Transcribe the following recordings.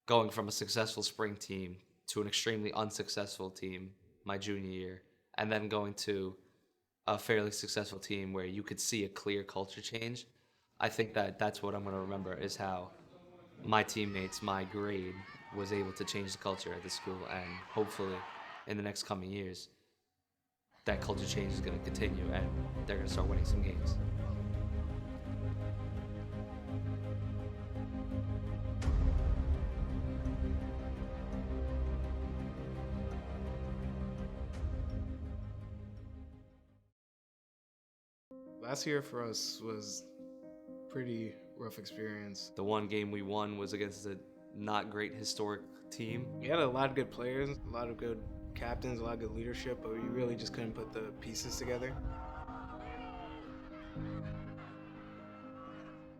going from a successful spring team to an extremely unsuccessful team my junior year, and then going to a fairly successful team where you could see a clear culture change. I think that that's what I'm going to remember is how my teammates, my grade, was able to change the culture at the school, and hopefully in the next coming years, that culture change is going to continue and they're going to start winning some games. Last year for us was pretty rough experience. The one game we won was against a not great historic team. We had a lot of good players, a lot of good captains, a lot of good leadership, but we really just couldn't put the pieces together.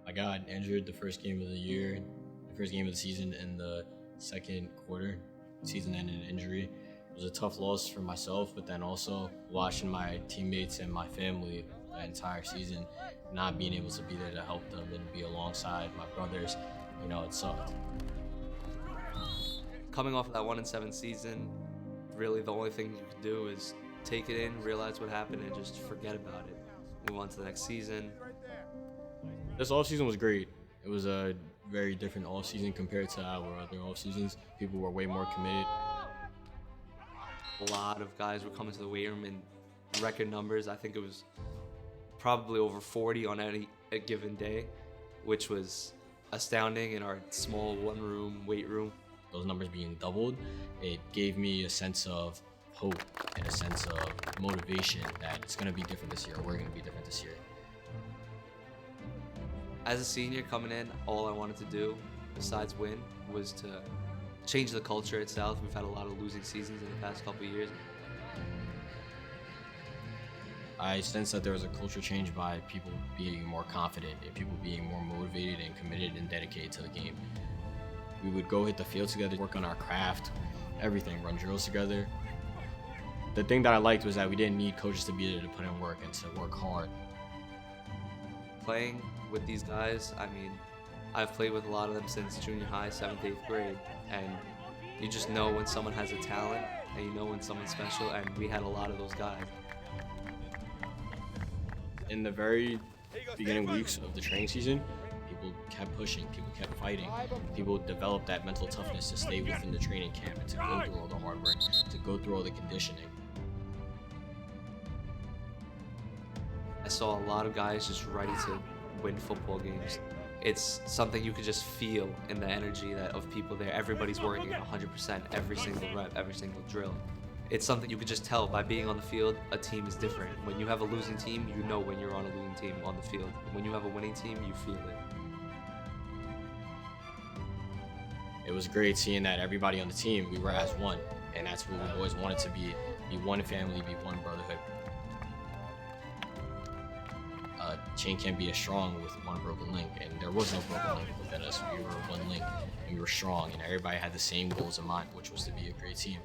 I got injured the first game of the year, the first game of the season in the second quarter, season-ending injury. It was a tough loss for myself, but then also watching my teammates and my family the entire season, not being able to be there to help them and be alongside my brothers, it sucked. Coming off of that 1-7 season, really the only thing you could do is take it in, realize what happened, and just forget about it. Move on to the next season. This offseason was great. It was a very different offseason compared to our other off-seasons. People were way more committed. A lot of guys were coming to the weight room in record numbers. I think it was probably over 40 on a given day, which was astounding in our small one-room weight room. Those numbers being doubled, it gave me a sense of hope and a sense of motivation that it's going to be different this year. We're going to be different this year. As a senior coming in, all I wanted to do, besides win, was to change the culture itself. We've had a lot of losing seasons in the past couple of years. I sensed that there was a culture change by people being more confident and people being more motivated and committed and dedicated to the game. We would go hit the field together, work on our craft, everything, run drills together. The thing that I liked was that we didn't need coaches to be there to put in work and to work hard. Playing with these guys, I've played with a lot of them since junior high, 7th, 8th grade, and you just know when someone has a talent and you know when someone's special, and we had a lot of those guys. In the very beginning weeks of the training season, people kept pushing, people kept fighting, people developed that mental toughness to stay within the training camp and to go through all the hard work, to go through all the conditioning. I saw a lot of guys just ready to win football games. It's something you could just feel in the energy of people there. Everybody's working 100% every single rep, every single drill. It's something you could just tell by being on the field. A team is different. When you have a losing team, you know when you're on a losing team on the field. When you have a winning team, you feel it. It was great seeing that everybody on the team, we were as one, and that's what we always wanted to be one family, be one brotherhood. A chain can't be as strong with one broken link, and there was no broken link within us. We were one link, and we were strong, and everybody had the same goals in mind, which was to be a great team,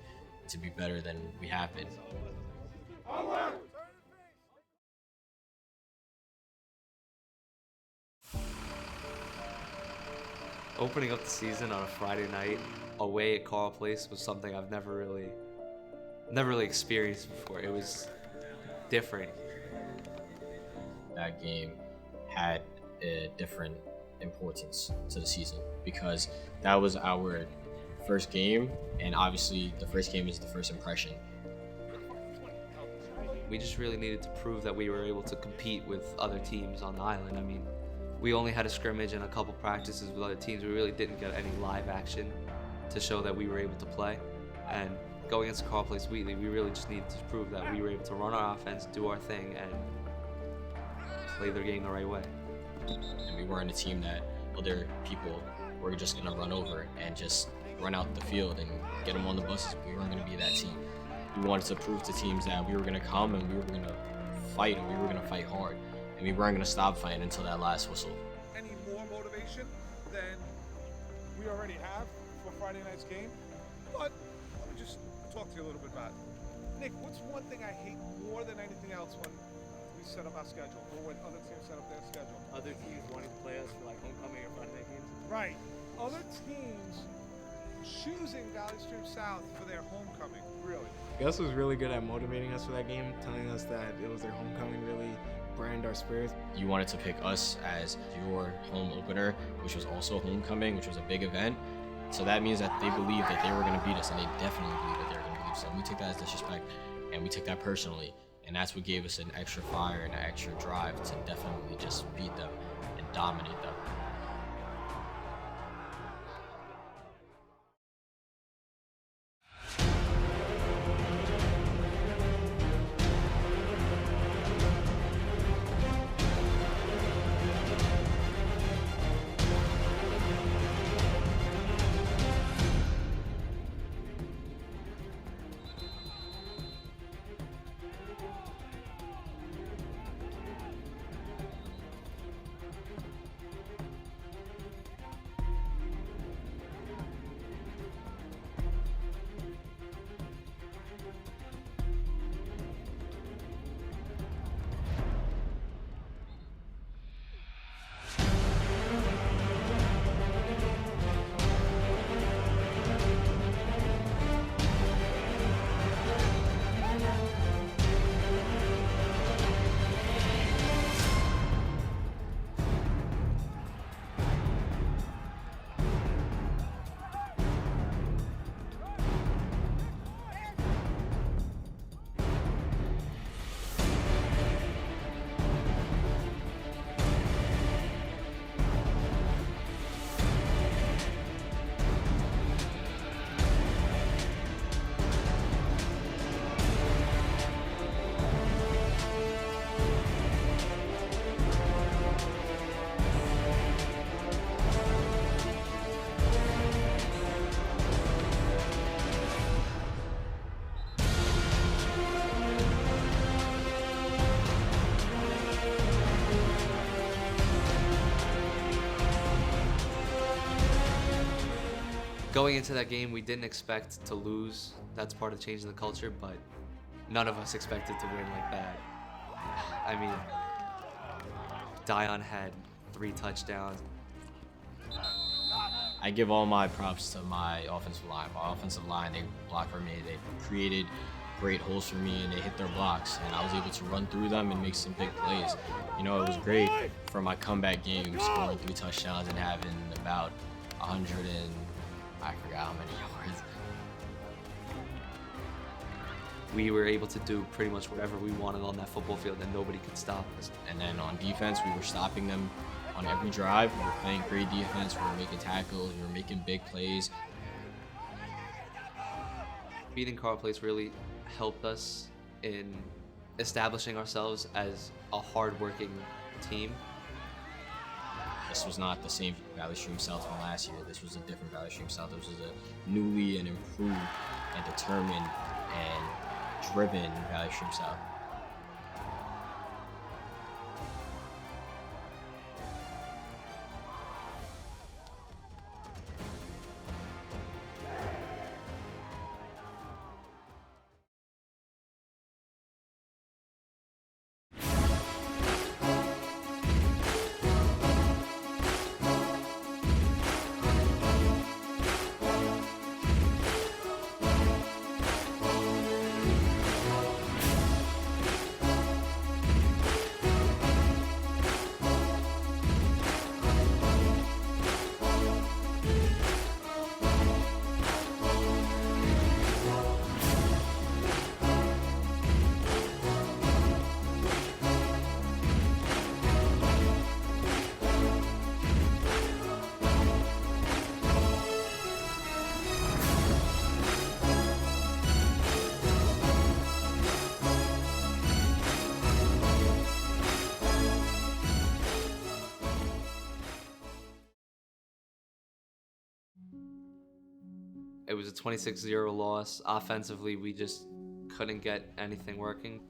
to be better than we have been. Opening up the season on a Friday night away at Carl Place was something I've never really experienced before. It was different. That game had a different importance to the season because that was our first game, and obviously the first game is the first impression. We just really needed to prove that we were able to compete with other teams on the island. We only had a scrimmage and a couple practices with other teams. We really didn't get any live action to show that we were able to play. And going against Carl Place Wheatley, we really just needed to prove that we were able to run our offense, do our thing, and play their game the right way. And we weren't a team that other people were just going to run over and just run out the field and get them on the buses. We weren't going to be that team. We wanted to prove to teams that we were going to come and we were going to fight, and we were going to fight hard. And we weren't going to stop fighting until that last whistle. Any more motivation than we already have for Friday night's game? But let me just talk to you a little bit about it. Nick, what's one thing I hate more than anything else when we set up our schedule, or when other teams set up their schedule? Other teams wanting to play us for like homecoming or Friday night games. Right. Other teams choosing Valley Stream South for their homecoming, really? Gus was really good at motivating us for that game, telling us that it was their homecoming, really brand our spirits. You wanted to pick us as your home opener, which was also homecoming, which was a big event. So that means that they believed that they were going to beat us, and they definitely believed that they were going to beat us. So we took that as disrespect, and we took that personally. And that's what gave us an extra fire and an extra drive to definitely just beat them and dominate them. Going into that game, we didn't expect to lose. That's part of changing the culture, but none of us expected to win like that. I mean, Dion had 3 touchdowns. I give all my props to my offensive line. My offensive line, they blocked for me. They created great holes for me, and they hit their blocks, and I was able to run through them and make some big plays. You know, it was great for my comeback game, scoring 3 touchdowns and having about 100 and I forgot how many yards. We were able to do pretty much whatever we wanted on that football field, and nobody could stop us. And then on defense, we were stopping them on every drive. We were playing great defense. We were making tackles. We were making big plays. Beating Carl Place really helped us in establishing ourselves as a hard-working team. This was not the same Valley Stream South from last year. This was a different Valley Stream South. This was a newly and improved and determined and driven Valley Stream South. It was a 26-0 loss. Offensively, we just couldn't get anything working.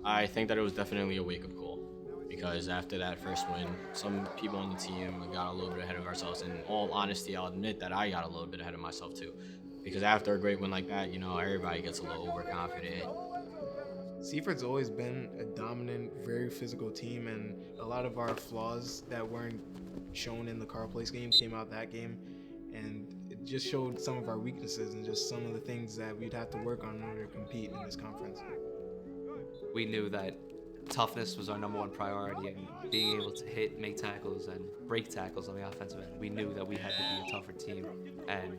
I think that it was definitely a wake-up call because after that first win, some people on the team got a little bit ahead of ourselves. In all honesty, I'll admit that I got a little bit ahead of myself too, because after a great win like that, you know, everybody gets a little overconfident. Seaford's always been a dominant, very physical team, and a lot of our flaws that weren't shown in the Carl Place game came out that game, and it just showed some of our weaknesses and just some of the things that we'd have to work on in order to compete in this conference. We knew that toughness was our number one priority, and being able to hit, make tackles, and break tackles on the offensive end. We knew that we had to be a tougher team, and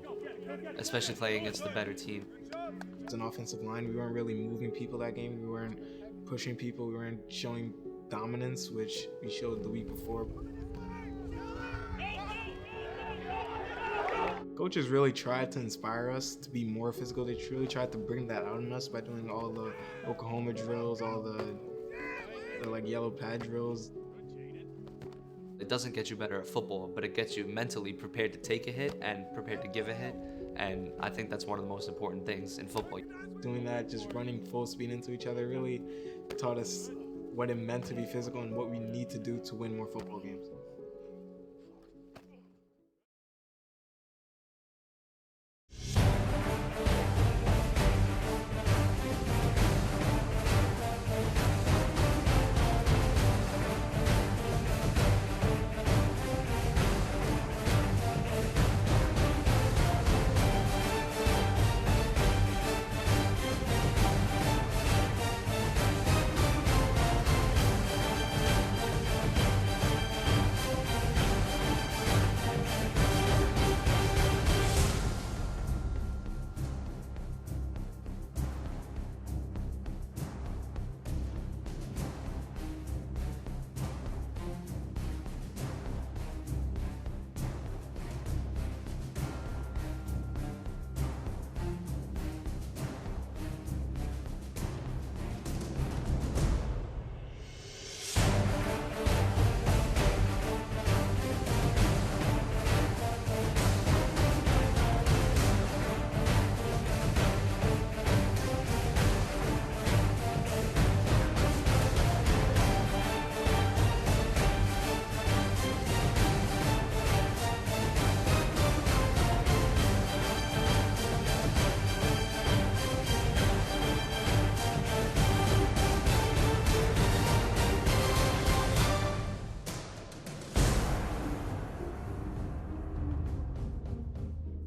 especially playing against the better team. As an offensive line, we weren't really moving people that game. We weren't pushing people. We weren't showing dominance, which we showed the week before. Coaches really tried to inspire us to be more physical. They really tried to bring that out in us by doing all the Oklahoma drills, all the like yellow pad drills. It doesn't get you better at football, but it gets you mentally prepared to take a hit and prepared to give a hit. And I think that's one of the most important things in football. Doing that, just running full speed into each other, really taught us what it meant to be physical and what we need to do to win more football games.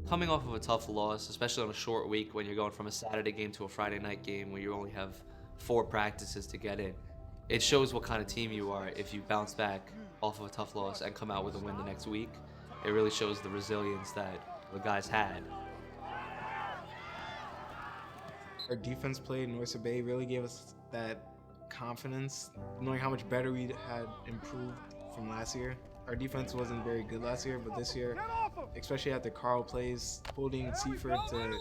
Coming off of a tough loss, especially on a short week when you're going from a Saturday game to a Friday night game where you only have 4 practices to get in, it shows what kind of team you are if you bounce back off of a tough loss and come out with a win the next week. It really shows the resilience that the guys had. Our defense play in Oyster Bay really gave us that confidence, knowing how much better we had improved from last year. Our defense wasn't very good last year, but this year, especially after Carl Plays, holding Seaford to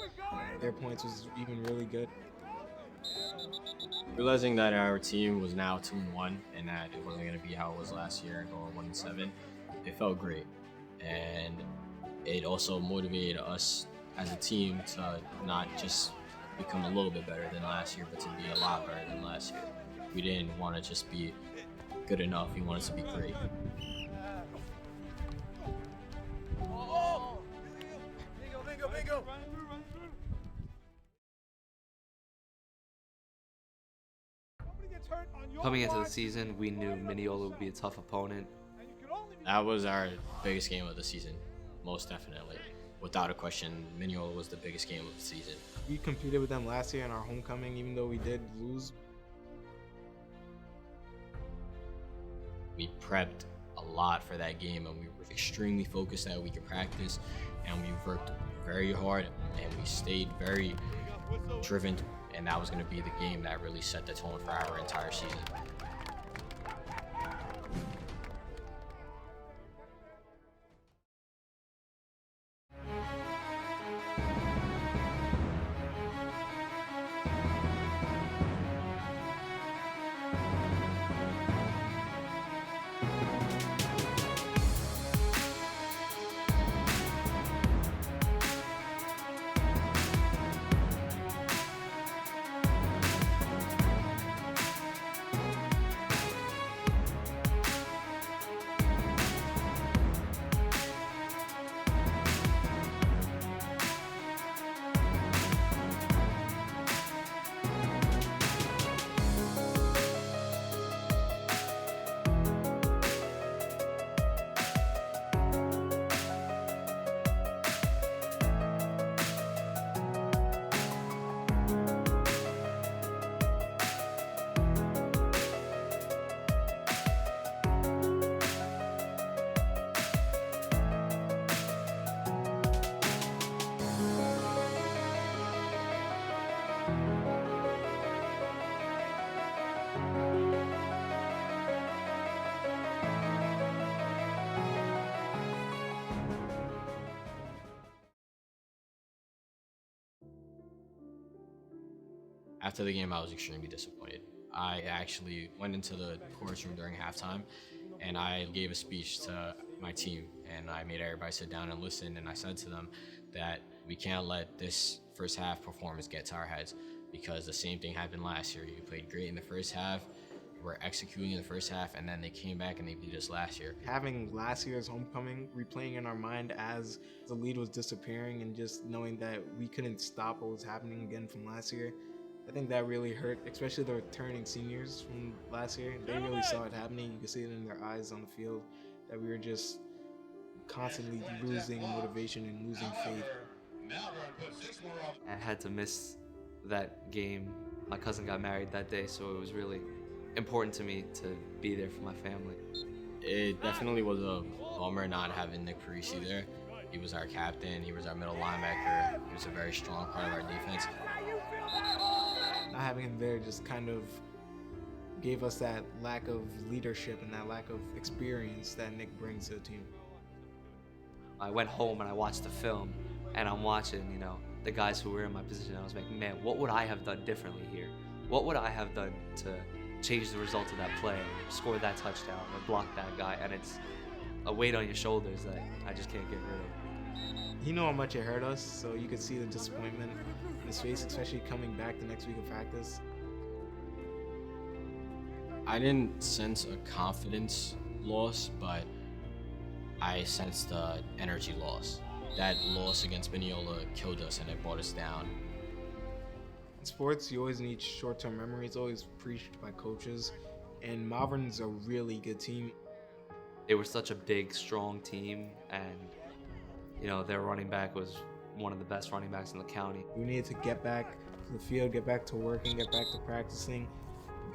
their points was even really good. Realizing that our team was now 2-1 and that it wasn't going to be how it was last year, going 1-7, it felt great. And it also motivated us as a team to not just become a little bit better than last year, but to be a lot better than last year. We didn't want to just be good enough, we wanted to be great. Coming into the season, we knew Mineola would be a tough opponent. That was our biggest game of the season, most definitely. Without a question, Mineola was the biggest game of the season. We competed with them last year in our homecoming, even though we did lose. We prepped a lot for that game, and we were extremely focused that we could practice, and we worked very hard, and we stayed very driven, and that was going to be the game that really set the tone for our entire season. After the game, I was extremely disappointed. I actually went into the chorus room during halftime, and I gave a speech to my team, and I made everybody sit down and listen, and I said to them that we can't let this first half performance get to our heads, because the same thing happened last year. You played great in the first half, were executing in the first half, and then they came back and they beat us last year. Having last year's homecoming replaying in our mind as the lead was disappearing, and just knowing that we couldn't stop what was happening again from last year, I think that really hurt, especially the returning seniors from last year. They really saw it happening. You could see it in their eyes on the field that we were just constantly losing motivation and losing faith. I had to miss that game. My cousin got married that day, so it was really important to me to be there for my family. It definitely was a bummer not having Nick Parisi there. He was our captain, he was our middle linebacker, he was a very strong part of our defense. Not having him there just kind of gave us that lack of leadership and that lack of experience that Nick brings to the team. I went home and I watched the film, and I'm watching, you know, the guys who were in my position. I was like, man, what would I have done differently here? What would I have done to change the result of that play, score that touchdown, or block that guy? And it's a weight on your shoulders that I just can't get rid of. He knew how much it hurt us, so you could see the disappointment in his face, especially coming back the next week of practice. I didn't sense a confidence loss, but I sensed the energy loss. That loss against Mineola killed us and it brought us down. In sports, you always need short-term memory. It's always preached by coaches, and Malvern's a really good team. They were such a big, strong team, and you know, their running back was one of the best running backs in the county. We needed to get back to the field, get back to working, get back to practicing,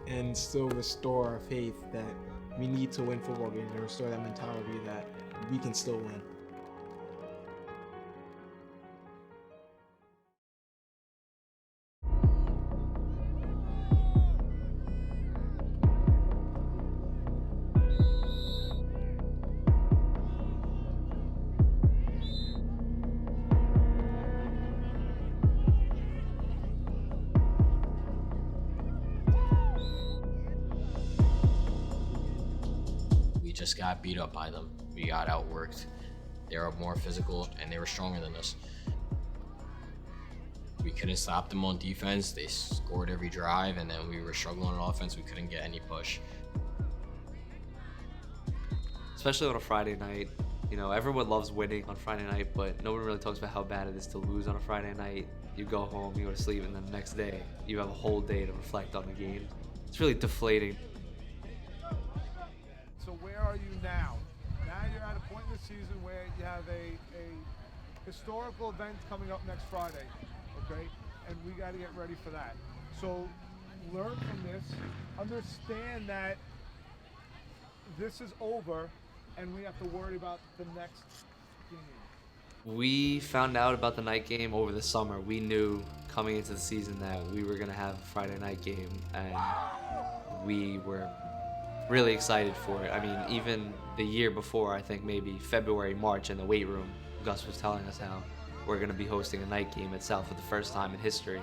and still restore our faith that we need to win football games and restore that mentality that we can still win. We just got beat up by them. We got outworked. They were more physical and they were stronger than us. We couldn't stop them on defense. They scored every drive, and then we were struggling on offense. We couldn't get any push. Especially on a Friday night. You know, everyone loves winning on Friday night, but no one really talks about how bad it is to lose on a Friday night. You go home, you go to sleep, and then the next day, you have a whole day to reflect on the game. It's really deflating. So where are you now? Now you're at a point in the season where you have a historical event coming up next Friday, okay? And we got to get ready for that. So learn from this, understand that this is over, and we have to worry about the next game. We found out about the night game over the summer. We knew coming into the season that we were going to have a Friday night game, and we were really excited for it. I mean, even the year before, I think maybe February, March, in the weight room, Gus was telling us how we're going to be hosting a night game at South for the first time in history.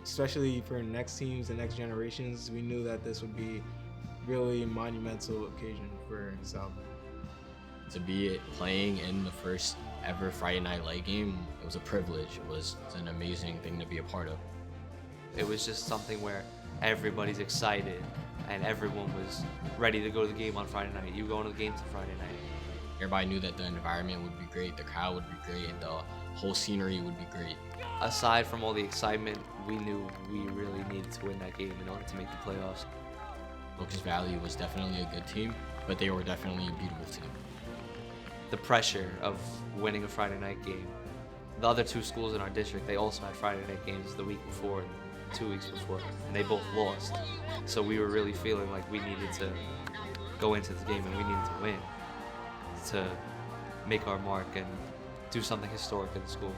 Especially for next teams and next generations, we knew that this would be really a monumental occasion for South. To be playing in the first ever Friday night light game, it was a privilege. It was an amazing thing to be a part of. It was just something where everybody's excited and everyone was ready to go to the game on Friday night. You going to the game to Friday night. Everybody knew that the environment would be great, the crowd would be great, and the whole scenery would be great. Aside from all the excitement, we knew we really needed to win that game in order to make the playoffs. Locust Valley was definitely a good team, but they were definitely a beautiful team. The pressure of winning a Friday night game. The other two schools in our district, they also had Friday night games the week before and 2 weeks before, and they both lost. So we were really feeling like we needed to go into the game and we needed to win to make our mark and do something historic in the school.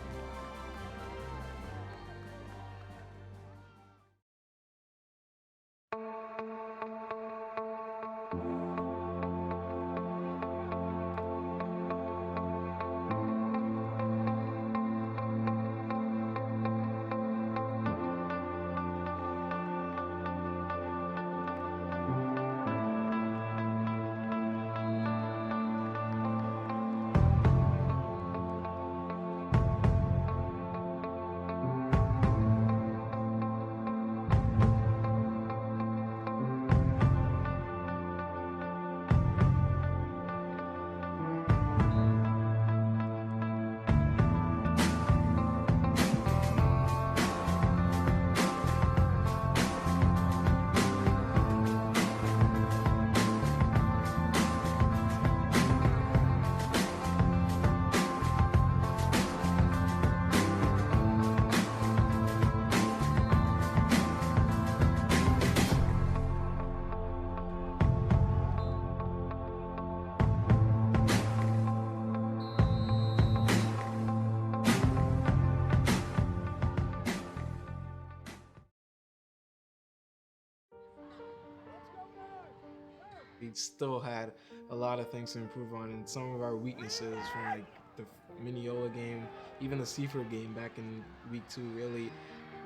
We still had a lot of things to improve on, and some of our weaknesses from like the Mineola game, even the Seaford game back in week 2, really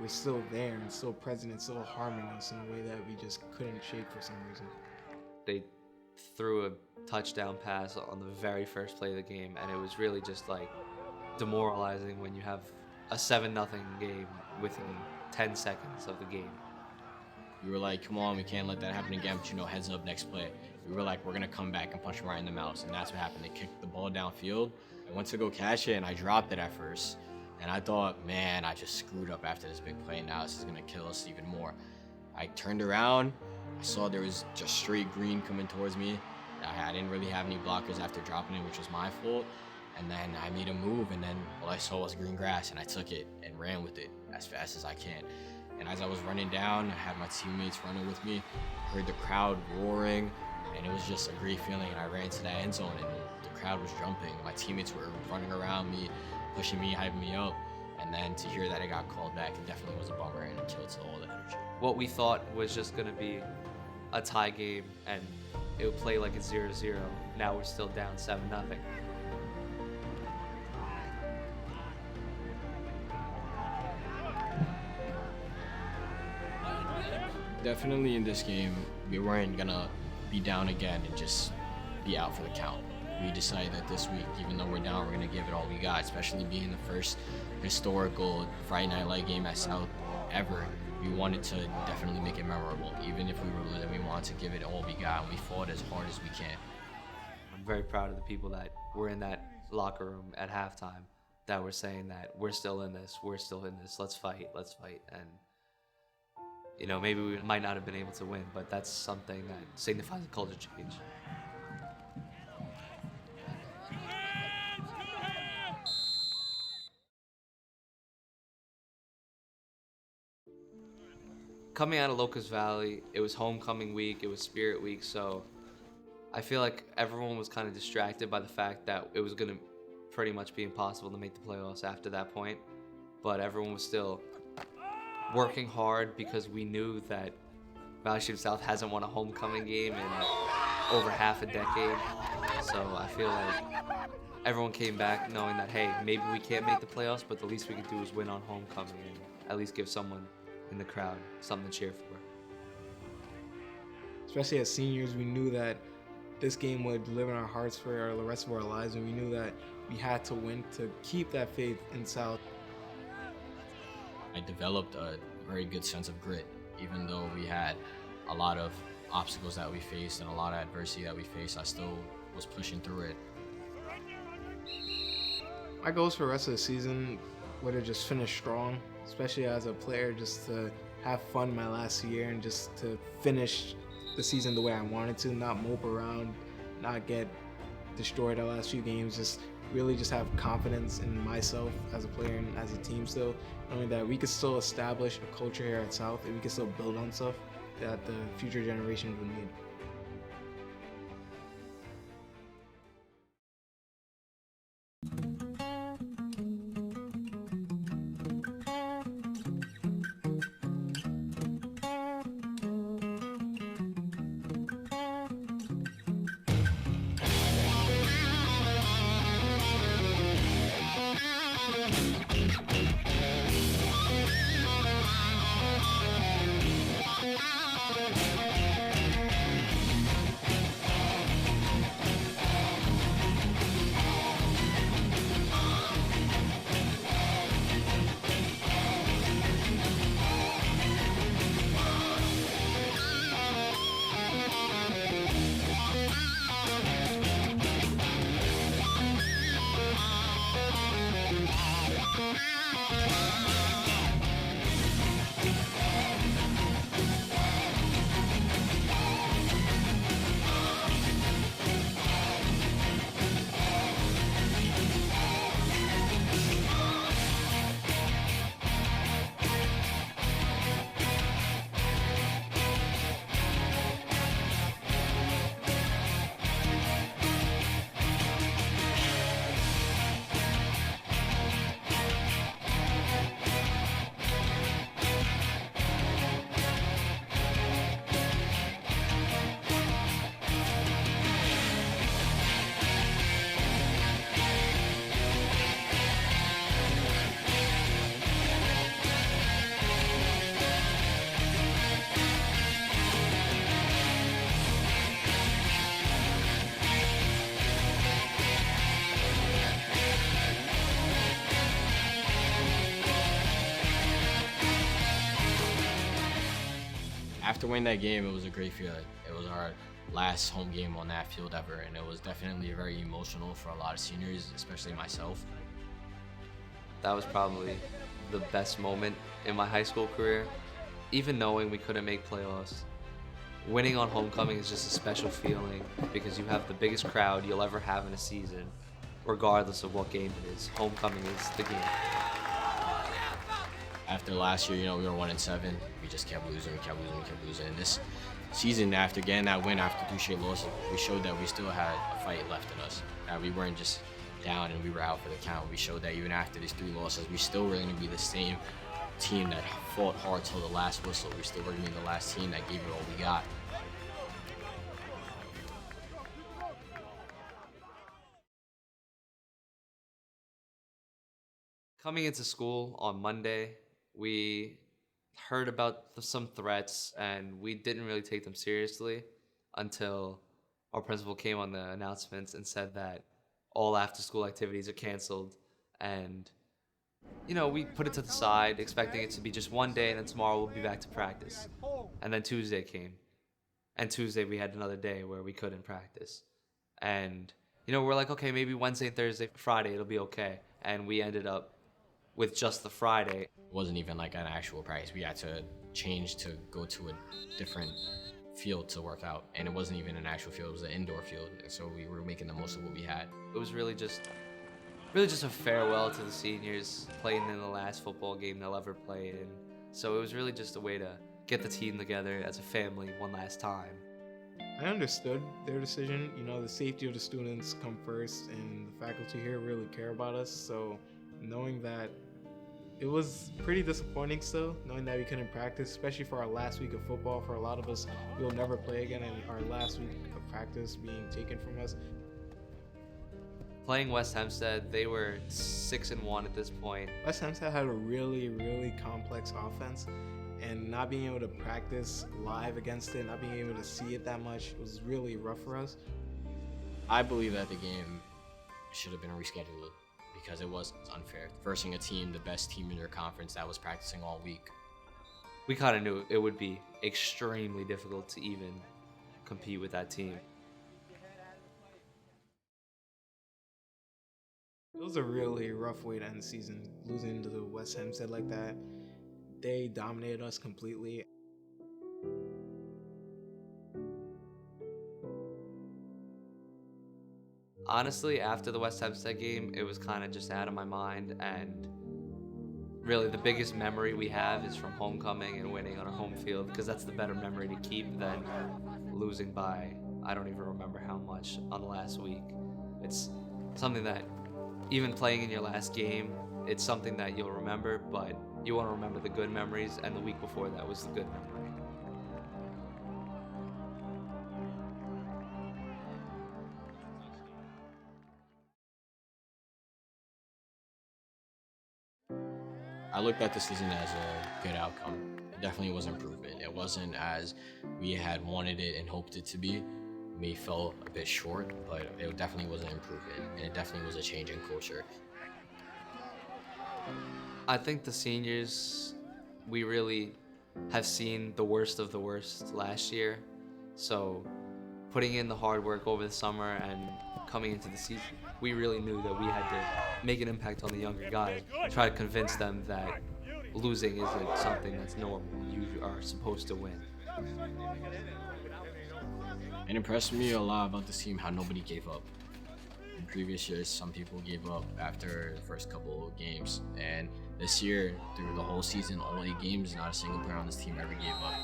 were still there and still present and still harming us in a way that we just couldn't shake for some reason. They threw a touchdown pass on the very first play of the game, and it was really just like demoralizing when you have a 7-0 game within 10 seconds of the game. We were like, come on, we can't let that happen again, but heads up, next play. We were like, we're gonna come back and punch him right in the mouth, and that's what happened. They kicked the ball downfield. I went to go catch it, and I dropped it at first. And I thought, man, I just screwed up after this big play. Now this is gonna kill us even more. I turned around, I saw there was just straight green coming towards me. I didn't really have any blockers after dropping it, which was my fault. And then I made a move, and then all I saw was green grass, and I took it and ran with it as fast as I can. And as I was running down, I had my teammates running with me, heard the crowd roaring, and it was just a great feeling. And I ran to that end zone, and the crowd was jumping. My teammates were running around me, pushing me, hyping me up. And then to hear that it got called back, it definitely was a bummer, and it killed all the energy. What we thought was just going to be a tie game and it would play like it's 0-0. Now we're still down 7-0. Definitely in this game, we weren't gonna be down again and just be out for the count. We decided that this week, even though we're down, we're gonna give it all we got, especially being the first historical Friday Night Light game at South ever. We wanted to definitely make it memorable. Even if we were losing, we wanted to give it all we got, and we fought as hard as we can. I'm very proud of the people that were in that locker room at halftime that were saying that we're still in this, let's fight. And maybe we might not have been able to win, but that's something that signifies a culture change. Coming out of Locust Valley, it was homecoming week, it was Spirit Week, so I feel like everyone was kind of distracted by the fact that it was going to pretty much be impossible to make the playoffs after that point, but everyone was still working hard because we knew that Valley Stream South hasn't won a homecoming game in over half a decade. So I feel like everyone came back knowing that, hey, maybe we can't make the playoffs, but the least we can do is win on homecoming and at least give someone in the crowd something to cheer for. Especially as seniors, we knew that this game would live in our hearts for the rest of our lives, and we knew that we had to win to keep that faith in South. I developed a very good sense of grit, even though we had a lot of obstacles that we faced and a lot of adversity that we faced. I still was pushing through it. My goals for the rest of the season were to just finish strong, especially as a player, just to have fun my last year and just to finish the season the way I wanted to, not mope around, not get destroyed our last few games, just really just have confidence in myself as a player and as a team still, knowing that we could still establish a culture here at South and we can still build on stuff that the future generations would need. After winning that game, it was a great feeling. It was our last home game on that field ever, and it was definitely very emotional for a lot of seniors, especially myself. That was probably the best moment in my high school career. Even knowing we couldn't make playoffs, winning on homecoming is just a special feeling because you have the biggest crowd you'll ever have in a season, regardless of what game it is. Homecoming is the game. After last year, we were 1-7. We just kept losing, we kept losing. And this season, after getting that win after 2 straight losses, we showed that we still had a fight left in us. That we weren't just down and we were out for the count. We showed that even after these 3 losses, we still were going to be the same team that fought hard till the last whistle. We still were going to be the last team that gave it all we got. Coming into school on Monday, we heard about some threats and we didn't really take them seriously until our principal came on the announcements and said that all after school activities are canceled. And we put it to the side expecting it to be just one day and then tomorrow we'll be back to practice. And then Tuesday came, and Tuesday we had another day where we couldn't practice. And we're like, okay, maybe Wednesday, Thursday, Friday it'll be okay. And we ended up with just the Friday. It wasn't even like an actual practice. We had to change to go to a different field to work out, and it wasn't even an actual field, it was an indoor field, so we were making the most of what we had. It was really just a farewell to the seniors, playing in the last football game they'll ever play in. So it was really just a way to get the team together as a family one last time. I understood their decision. The safety of the students come first, and the faculty here really care about us. So knowing that, it was pretty disappointing still, knowing that we couldn't practice, especially for our last week of football. For a lot of us, we'll never play again, and our last week of practice being taken from us. Playing West Hempstead, they were 6-1 at this point. West Hempstead had a really, really complex offense, and not being able to practice live against it, not being able to see it that much, was really rough for us. I believe that the game should have been rescheduled because it was unfair. Versing a team, the best team in their conference, that was practicing all week. We kind of knew it would be extremely difficult to even compete with that team. It was a really rough way to end the season, losing to the West Hempstead like that. They dominated us completely. Honestly, after the West Hempstead game, it was kind of just out of my mind, and really the biggest memory we have is from homecoming and winning on our home field, because that's the better memory to keep than losing by, I don't even remember how much, on the last week. It's something that, even playing in your last game, it's something that you'll remember, but you want to remember the good memories, and the week before that was the good memory. I looked at the season as a good outcome. It definitely was improvement. It wasn't as we had wanted it and hoped it to be. We fell a bit short, but it definitely was an improvement, and it definitely was a change in culture. I think the seniors, we really have seen the worst of the worst last year. So putting in the hard work over the summer and coming into the season, we really knew that we had to make an impact on the younger guys, try to convince them that losing isn't something that's normal. You are supposed to win. It impressed me a lot about this team how nobody gave up. In previous years, some people gave up after the first couple of games, and this year, through the whole season, all 8 games, not a single player on this team ever gave up.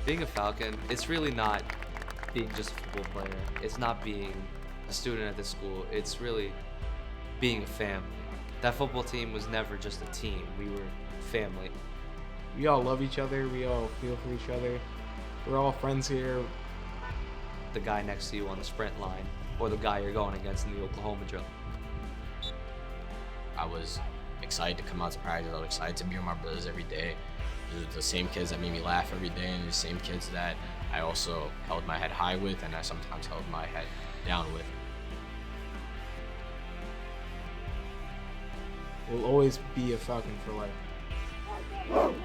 Being a Falcon, it's really not being just a football player. It's not being a student at this school. It's really being a family. That football team was never just a team. We were family. We all love each other. We all feel for each other. We're all friends here. The guy next to you on the sprint line, or the guy you're going against in the Oklahoma drill. I was excited to come out to practice. I was excited to be with my brothers every day. These are the same kids that made me laugh every day, and the same kids that I also held my head high with, and I sometimes held my head down with. will always be a Falcon for life.